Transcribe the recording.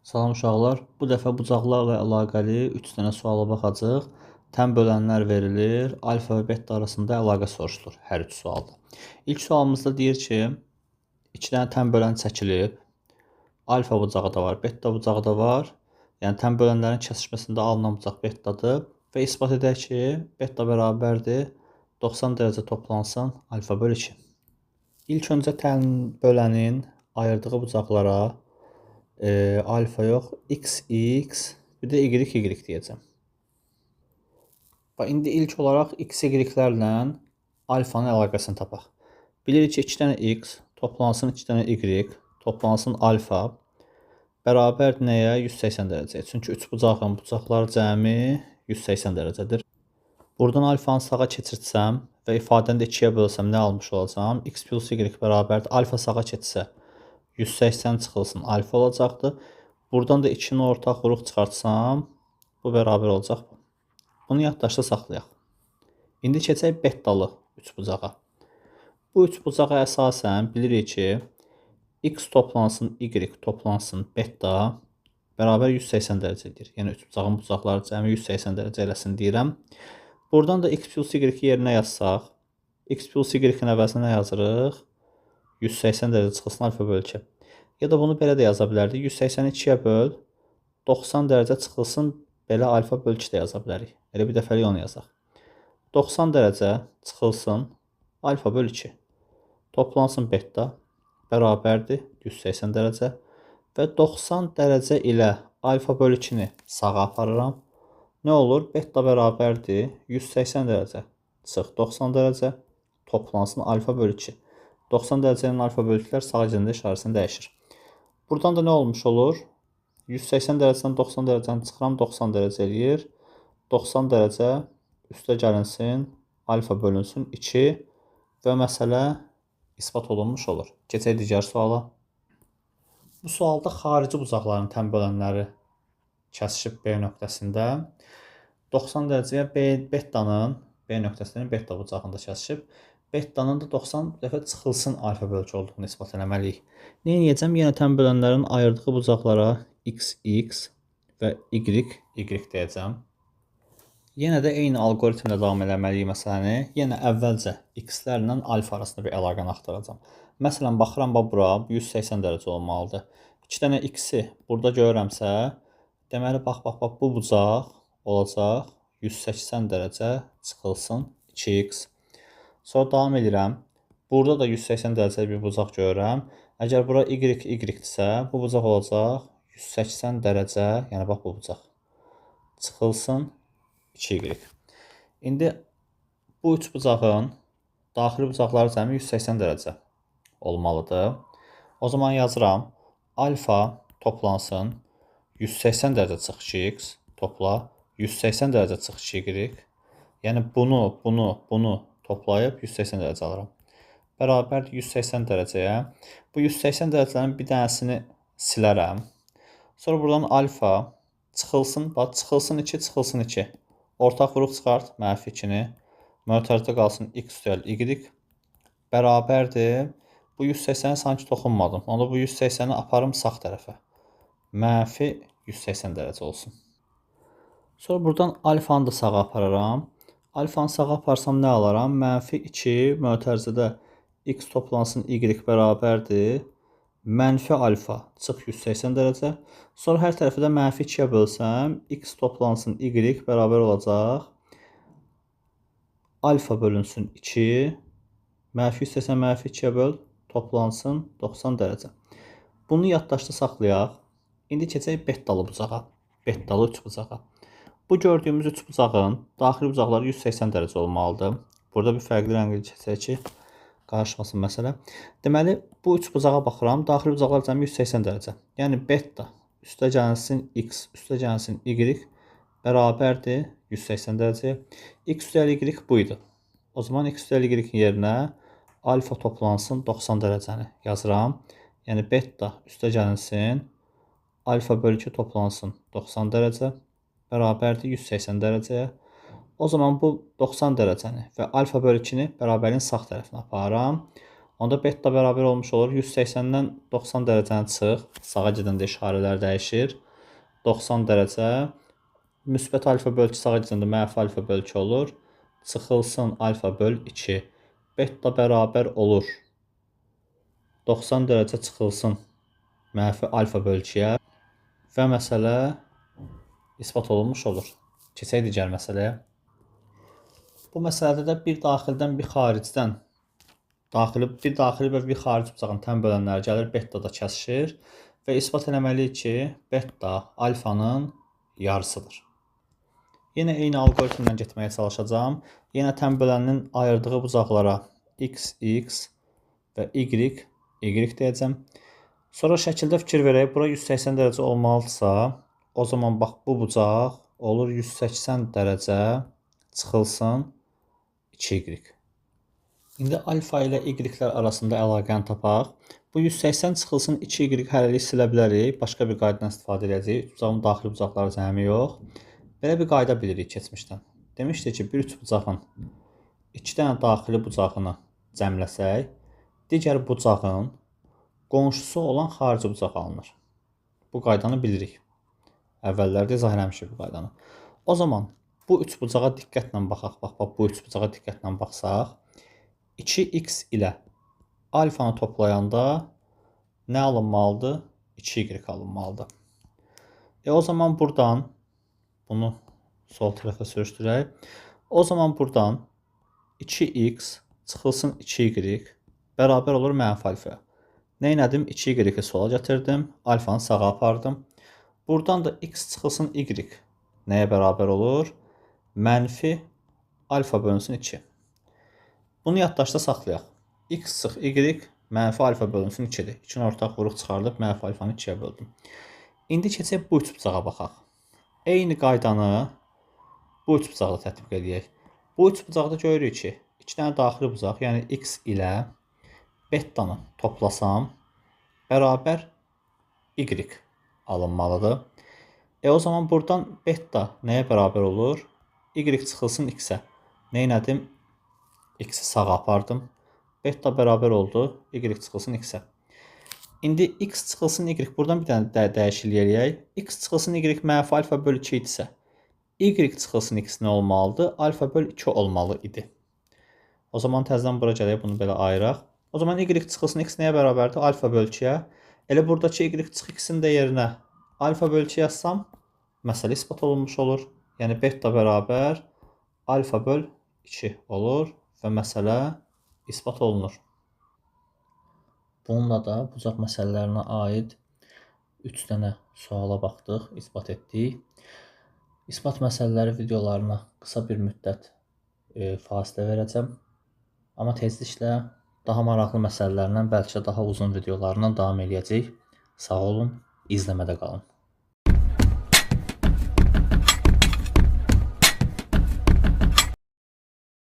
Salam uşaqlar. Bu dəfə bucaqlarla əlaqəli 3 dənə suala baxacağıq. Tən bölənlər verilir, alfa və beta arasında əlaqə soruşulur hər 3 sualda. İlk sualımızda deyir ki, 2 dənə tən bölən çəkilib. Alfa bucağı da var, beta bucağı da var. Yəni tən bölənlərin kəsişməsində alınan bucaq betadır və isbat edək ki, beta bərabərdir 90 dərəcə toplansın alfa bölü 2. İlk öncə tən bölənin ayırdığı bucaqlara alfa yox, x, bir də y deyəcəm. İndi ilk olaraq x, y-lərlə alfanın əlaqəsini tapaq. Bilirik ki, 2 dənə x toplansın 2 dənə y, toplansın alfa bərabər nəyə? 180 dərəcəyə. Çünki 3 bucaqlar cəmi 180 dərəcədir. Buradan alfanı sağa keçirsəm və ifadəni də 2-yə bölsəm nə almış olacağım? X plus y bərabərdir. Alfa sağa keçsə 180 çıxılsın alfa olacaqdır. Buradan da 2-ni ortaq vuruq çıxartsam, bu bərabər olacaq. Bunu yaddaşda saxlayaq. İndi keçək betalı 3 bucağa. Bu 3 bucağa əsasən bilirik ki, x toplansın y toplansın beta bərabər 180 dərəcədir. Yəni 3 bucağın bucaqları cəmi 180 dərəcə eləsin deyirəm. Buradan da x plus y yerinə yazsaq, x plus y-in əvəzinə nə yazırıq? 180 dərəcə çıxılsın alfa bölü 2. Ya da bunu belə də yaza bilərdik. 180-i 2-yə böl, 90 dərəcə çıxılsın, belə alfa bölü 2 də yaza bilərik. Elə bir dəfəlik onu yazaq. 90 dərəcə çıxılsın alfa bölü 2. Toplansın beta bərabərdir 180 dərəcə və 90 dərəcə ilə alfa bölü 2-ni sağa aparıram. Nə olur? Beta bərabərdir 180 dərəcə çıx 90 dərəcə toplansın alfa bölü 2. 90 dərəcənin alfa bölü 2-lər sağa gedəndə işarəsini dəyişir. Buradan da nə olmuş olur? 180 dərəcədən 90 dərəcəni çıxıram, 90 dərəcə eləyir. 90 dərəcə üstə gəlinsin, alfa bölünsün 2 və məsələ isbat olunmuş olur. Keçək digər suala. Bu sualda xarici bucaqların tən bölənləri kəsişib B nöqtəsində. 90 dərəcəyə betanın B nöqtəsinin beta bucağında kəsişib. Betanın da 90 dəfə çıxılsın alfa bölü 2 olduğunu isbat eləməliyik. Nə edəcəm? Yenə tən bölənlərin ayırdığı bucaqlara x və y deyəcəm. Yenə də eyni alqoritmlə davam eləməliyik məsələni. Yenə əvvəlcə x-lərlə alfa arasında bir əlaqəni axtaracam. Məsələn, baxıram bura 180 dərəcə olmalıdır. 2 dənə x-i burada görürəmsə, deməli, bax, bu bucaq olacaq 180 dərəcə çıxılsın 2x. Sonra davam edirəm. Burada da 180 dərəcə bir bucaq görürəm. Əgər bura y-dirsə, bu bucaq olacaq 180 dərəcə, yəni bax bu bucaq. Çıxılsın 2y. İndi bu 3 bucağın daxili bucaqları cəmi 180 dərəcə olmalıdır. O zaman yazıram. Alfa toplansın 180 dərəcə çıx 2x topla 180 dərəcə çıx 2y. Yəni bunu toplayıb 180 dərəcə alıram. Bərabərdir 180 dərəcəyə. Bu 180 dərəcənin bir dənəsini silərəm. Sonra buradan alfa çıxılsın, bax, çıxılsın 2, çıxılsın 2. Ortaq vuruq çıxart, mənfi 2-ni. Mötərizədə qalsın x üstəl y. Bərabərdir. Bu 180-ə sanki toxunmadım. Onda bu 180-i aparım sağ tərəfə. Mənfi 180 dərəcə olsun. Sonra buradan alfanı da sağa apararam. Alfanı sağa aparsam nə alaram? Mənfi 2 mötərizədə x toplansın y bərabərdir. Mənfi alfa çıx 180 dərəcə. Sonra hər tərəfi də mənfi 2-yə bölsəm, x toplansın y bərabər olacaq. Alfa bölünsün 2. Mənfi 180 mənfi 2-yə böl, toplansın 90 dərəcə. Bunu yaddaşda saxlayaq. İndi keçək betalı bucağa. Betalı 3 bucağa. Bu gördüyümüz 3 bucağın daxili bucaqları 180 dərəcə olmalıdır. Burada bir fərqli rəngli keçək ki, qarışmasın məsələ. Deməli, bu 3 bucağa baxıram. Daxili bucaqlar cəmi 180 dərəcə. Yəni beta üstə gəlsin x, üstə gəlsin y bərabərdir 180 dərəcəyə. X üstəl y bu idi. O zaman x üstəl y yerinə alfa toplansın 90 dərəcəni yazıram. Yəni beta üstə gəlinsin alfa bölü 2 toplansın 90 dərəcə bərabərdir 180 dərəcəyə. O zaman bu 90 dərəcəni və alfa bölü 2-ni bərabərin sağ tərəfinə aparıram. Onda beta bərabər olmuş olur. 180-dən 90 dərəcəni çıx. Sağa gedəndə işarələr dəyişir. 90 dərəcə. Müsbət alfa bölgü sağa gedəndə mənfi alfa bölgü olur. Çıxılsın alfa böl 2. Beta bərabər olur. 90 dərəcə çıxılsın mənfi alfa bölgüyə. Və məsələ isbat olunmuş olur. Keçək digər məsələyə. Bu məsələdə də bir daxildən, bir xaricdən, bir daxili və bir xarici bucağın tən bölənləri gəlir, beta da kəsişir və isbat eləməliyik ki, beta alfanın yarısıdır. Yenə eyni alqoritmdən getməyə çalışacağım. Yenə tən böləninin ayırdığı bucaqlara x, x və y deyəcəm. Sonra şəkildə fikir verək, bura 180 dərəcə olmalıdırsa, o zaman bax bu bucaq olur 180 dərəcə çıxılsın 2y. İndi alfa ilə y-lər arasında əlaqəni tapaq. Bu 180 çıxılsın 2y hələlik silə bilərik. Başqa bir qaydadan istifadə edəcəyik. Bucağın daxili bucaqları cəmi yox. Belə bir qayda bilirik keçmişdən. Demişdik ki, bir üç bucağın 2 dənə daxili bucağını cəmləsək, digər bucağın qonşusu olan xarici bucaq alınır. Bu qaydanı bilirik. Əvvəllərdə izah eləmişik bu qaydanı. O zaman bu üç bucağa diqqətlə baxaq. Bax, bu üç bucağa diqqətlə baxsaq, 2x ilə alfanı toplayanda nə alınmalıdır? 2y alınmalıdır. O zaman buradan, bunu sol tərəfə sürüşdürək. O zaman buradan 2x çıxılsın 2y bərabər olur mənfi alfa. Nə elədim? 2y sola gətirdim, alfanı sağa apardım. Buradan da x çıxılsın y nəyə bərabər olur? Mənfi alfa bölünsün 2. Bunu yaddaşda saxlayaq. X çıx y mənfi alfa bölünsün 2-dir. 2-ni ortaq vuruq çıxardıb mənfi alfanı 2-yə böldüm. İndi keçək bu üç bucağa baxaq. Eyni qaydanı bu üç bucaqda tətbiq edək. Bu üç bucaqda görürük ki, 2 dənə daxili bucaq, yəni x ilə betanı toplasam bərabər y alınmalıdır. O zaman buradan beta nəyə bərabər olur? Y çıxılsın x-ə. Nə elədim? X-i sağa apardım. Beta bərabər oldu. Y çıxılsın x-ə. İndi x çıxılsın y. Buradan bir dənə dəyişiklik eləyək. X çıxılsın y mənfi alfa böl 2 idisə, y çıxılsın x nə olmalıdır? Alfa böl 2 olmalı idi. O zaman təzədən bura gələk, bunu belə ayıraq. O zaman y çıxılsın x nəyə bərabərdir? Alfa böl 2-yə. Elə buradakı y çıx x-in də yerinə alfa böl 2 yazsam, məsələ isbat olunmuş olur. Yəni beta bərabər alfa böl 2 olur və məsələ isbat olunur. Bununla da bucaq məsələlərinə aid 3 dənə suala baxdıq, isbat etdik. İsbat məsələləri videolarına qısa bir müddət fasilə verəcəm. Amma tezliklə daha maraqlı məsələlərlə, bəlkə daha uzun videolarla davam edəcəyik. Sağ olun, izləmədə qalın.